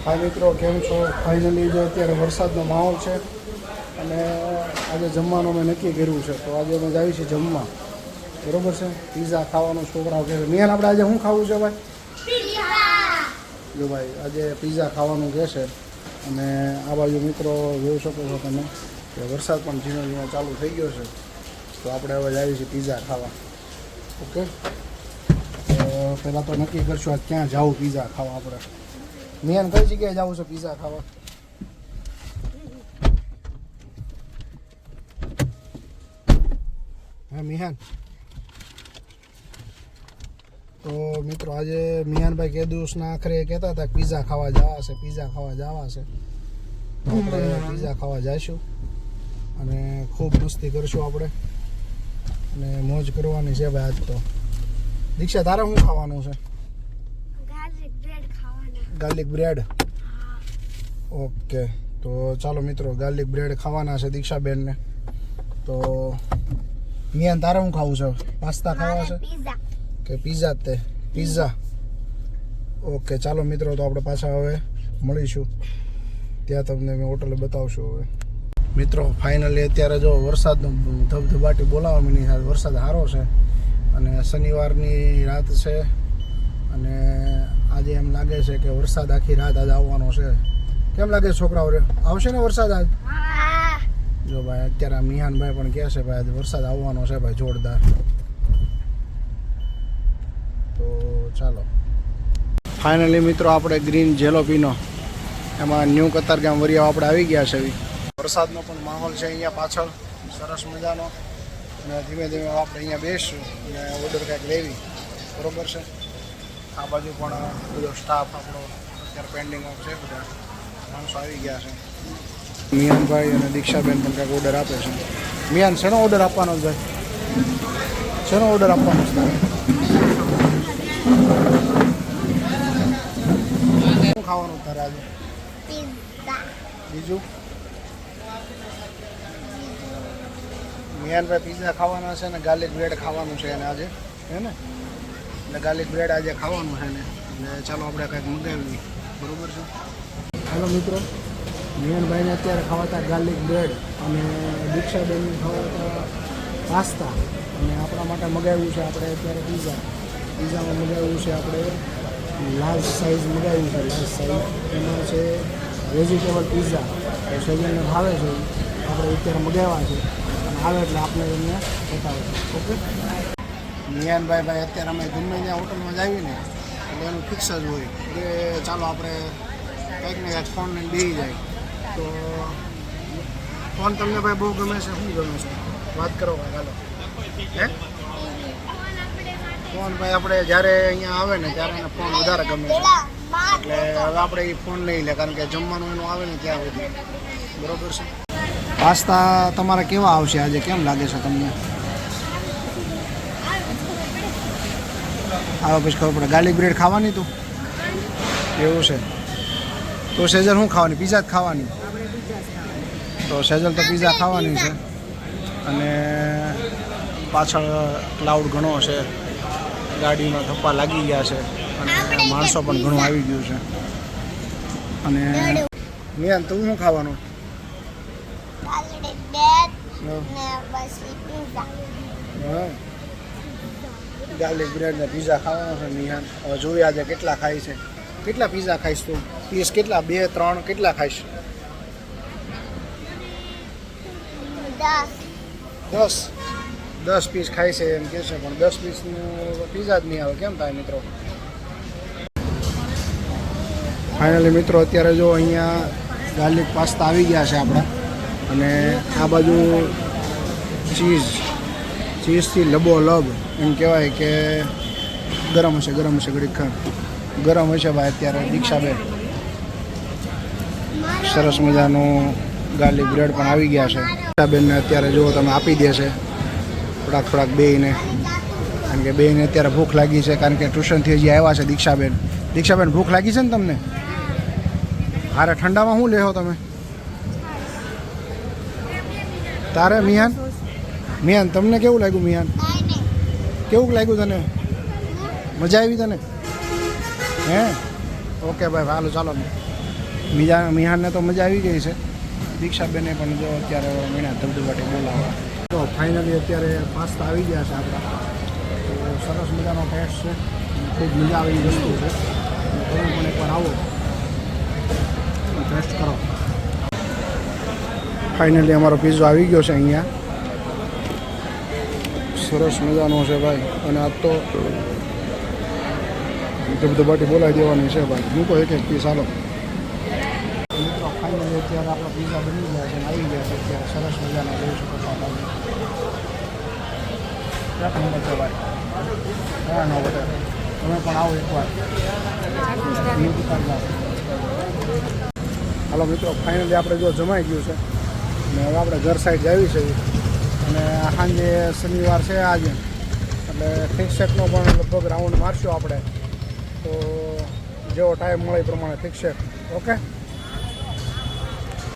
હાય મિત્રો, કેમ છો? ફાઇનલી જો અત્યારે વરસાદનો માહોલ છે અને આજે જમવાનું અમે નક્કી કર્યું છે. તો આજે અમે જઈએ છીએ જમવા, બરોબર છે. પીઝા ખાવાનું છોકરાઓ કહે છે. મિયાન આપણે આજે શું ખાવું છે ભાઈ? જો ભાઈ આજે પીઝા ખાવાનું કહેશે. અને આ બાજુ મિત્રો જોઈ શકો છો તમે કે વરસાદ પણ ધીમે ધીમે ચાલુ થઈ ગયો છે. તો આપણે હવે જઈએ છીએ પીઝા ખાવા. ઓકે, તો પહેલાં તો નક્કી કરશું આજ ક્યાં જાવું પીઝા ખાવા. આપણે મિયાન કઈ જગ્યાએ જવું છે પીઝા ખાવા? હા મિયાન. તો મિત્રો આજે મિયાનભાઈ કે દિવસના આખરે કહેતા હતા કે પીઝા ખાવા જવા છે, પીઝા ખાવા જવા છે. તો આપણે પીઝા ખાવા જઈશું અને ખૂબ મસ્તી કરીશું આપણે અને મોજ કરવાની છે ભાઈ આજ. તો દીક્ષા, તારે શું ખાવાનું છે? Garlic bread. ઓકે, તો ચાલો મિત્રો ગાર્લિક બ્રેડ ખાવાના છે દીક્ષાબેનને. તો મિયાન તારે શું ખાવું છે? પાસ્તા ખાવા છે કે પીઝા? તે પીઝા. ઓકે ચાલો મિત્રો, તો આપણે પાછા હવે મળીશું ત્યાં. તમને મેં હોટલે બતાવશું હવે. મિત્રો ફાઇનલી અત્યારે જો વરસાદનો ધબધબાટી બોલાવવા માંડી છે. વરસાદ સારો છે અને શનિવારની રાત છે અને આજે એમ લાગે છે કે વરસાદ આખી રાત આજ આવવાનો છે. કેમ લાગે છોકરાઓ? આવશે ને વરસાદ આજ? જો ભાઈ અત્યારે મિયાનભાઈ પણ કહે છે ભાઈ આજે વરસાદ આવવાનો છે ભાઈ જોરદાર. તો ચાલો ફાઇનલી મિત્રો આપણે ગ્રીન જેલોપીનો એમાં ન્યૂ કતારગામ વરિયાવ આપણે આવી ગયા છે. વરસાદનો પણ માહોલ છે અહીંયા પાછળ સરસ મજાનો. અને ધીમે ધીમે આપણે અહીંયા બેસશું અને ઓર્ડર કંઈક લેવી, બરોબર છે. આ બાજુ પણ બધો સ્ટાફ આપણો અત્યારે પેન્ડિંગમાં છે. બધા માણસો આવી ગયા છે. મિયાનભાઈ અને દીક્ષાબેન પણ કંઈક ઓર્ડર આપે છે. મિયાન, શેનો ઓર્ડર આપવાનો છે ભાઈ? શેનો ઓર્ડર આપવાનો છે તારે? શું ખાવાનું તારે આજે? બીજું? મિયાનભાઈ પીઝા ખાવાના છે ને ગાર્લિક બ્રેડ ખાવાનું છે એને આજે, હે ને? એટલે ગાર્લિક બ્રેડ આજે ખાવાનું છે ને. એટલે ચાલો આપણે કંઈક મંગાવીએ, બરોબર છે. ચાલો મિત્રો, મિયાનભાઈને અત્યારે ખાવાતા ગાર્લિક બ્રેડ અને દીક્ષાબેનને ખાવાતા પાસ્તા અને આપણા માટે મગાવ્યું છે આપણે અત્યારે પીઝા. પીઝામાં મગાવ્યું છે આપણે લાર્જ સાઇઝ મગાવ્યું છે. લાર્જ સાઇઝ એમાં છે વેજીટેબલ પીઝા. સજનને ભાવે છે, આપણે અત્યારે મગાવ્યા છે અને આવે એટલે આપણે એમને બતાવે. ઓકે મિયાનભાઈ અત્યારે અમે ગમે ત્યાં હોટલમાં જાવી ને એટલે એનું ફિક્સ જ હોય કે ચાલો આપણે કંઈક ને કંઈક ફોન લઈને બેસી જાય. તો ફોન તમને ભાઈ બહુ ગમે છે? શું ગમે છે? વાત કરો ભાઈ. ચાલો હે ફોન ભાઈ આપણે જ્યારે અહીંયા આવે ને ત્યારે એને ફોન વધારે ગમે છે. એટલે હવે આપણે એ ફોન નહીં લે, કારણ કે જમવાનું એનું આવે ને ત્યાં સુધી, બરોબર છે. પાસ્તા તમારે કેવા આવશે આજે? કેમ લાગે છે તમને? આવે પછી ખબર પડે. ગાર્લિક બ્રેડ ખાવાની તું? એવું છે. તો સેજલ શું ખાવાની? પીઝા જ ખાવાની? તો સેજલ તો પીઝા ખાવાની છે. અને પાછળ ક્લાઉડ ઘણો છે, ગાડીમાં ધપ્પા લાગી ગયા છે અને માણસો પણ ઘણું આવી ગયું છે. અને મિયાન તું શું ખાવાનું? ગાર્લિક બ્રેડ ને પીઝા ખાવાનો છે મિયાન. હવે જોઈએ આજે કેટલા ખાય છે. કેટલા પીઝા ખાઈશ તું? પીસ કેટલા? 2 3 કેટલા ખાઈશ? 10 પીસ ખાય છે એમ કહે છે, પણ 10 પીસનું પીઝા જ નહીં આવે. કેમ થાય મિત્રો? ફાઇનલી મિત્રો અત્યારે જો અહીંયા ગાર્લિક પાસ્તા આવી ગયા છે આપણા. અને આ બાજુ ચીઝથી લબોલબ એમ કહેવાય કે ગરમ હશે ઘડીક ખાન ગરમ હશે ભાઈ. અત્યારે દીક્ષાબેન સરસ મજાનું ગાર્લિક બ્રેડ પણ આવી ગયા છે. દીક્ષાબેનને અત્યારે જો તમે આપી દે છે થોડાક બેયને, કારણ કે બેયને અત્યારે ભૂખ લાગી છે. કારણ કે ટ્યુશનથી હજી આવ્યા છે દીક્ષાબેન ભૂખ લાગી છે ને તમને? હારે ઠંડામાં શું લેવો તમે? તારે મિયાન તમને કેવું લાગ્યું? મિયાન કેવું લાગ્યું તને? મજા આવી તને? હે? ઓકે ભાઈ, હાલો ચાલો. મિહાનને તો મજા આવી ગઈ છે. દીક્ષાબેને પણ જો અત્યારે મીણા ધબધબાટી બોલાવવા. તો ફાઇનલી અત્યારે પાસ્તા આવી ગયા છે આપણા. તો સરસ મજાનો ટેસ્ટ છે. ખૂબ મજા આવે એવી વસ્તુ છે. તમે પણ એકવાર આવો ટેસ્ટ કરો. ફાઇનલી અમારો પીઝો આવી ગયો છે અહીંયા. સરસ મજાનો છે ભાઈ. અને આ તો ધબધબાટી બોલાવી દેવાની છે ભાઈ. મૂકો એક પીસ હાલો. મિત્રો ફાઇનલી અત્યારે આપણા પીઝા બની ગયા છે અને આવી ગયા છે અત્યારે. સરસ મજાના જોઈ શકો છો આપણે. એક નંબર છે ભાઈ. હા નો બટે તમે પણ આવો એકવાર. હાલો મિત્રો ફાઇનલી આપણે જો જમાઈ ગયું છે અને હવે આપણે ઘર સાઈડ જાવી છે. અને સાંજે શનિવાર છે આજે એટલે થિકસેકનો પણ લગભગ રાઉન્ડ મારશું આપણે. તો જેવો ટાઈમ મળે એ પ્રમાણે થિકસેક. ઓકે.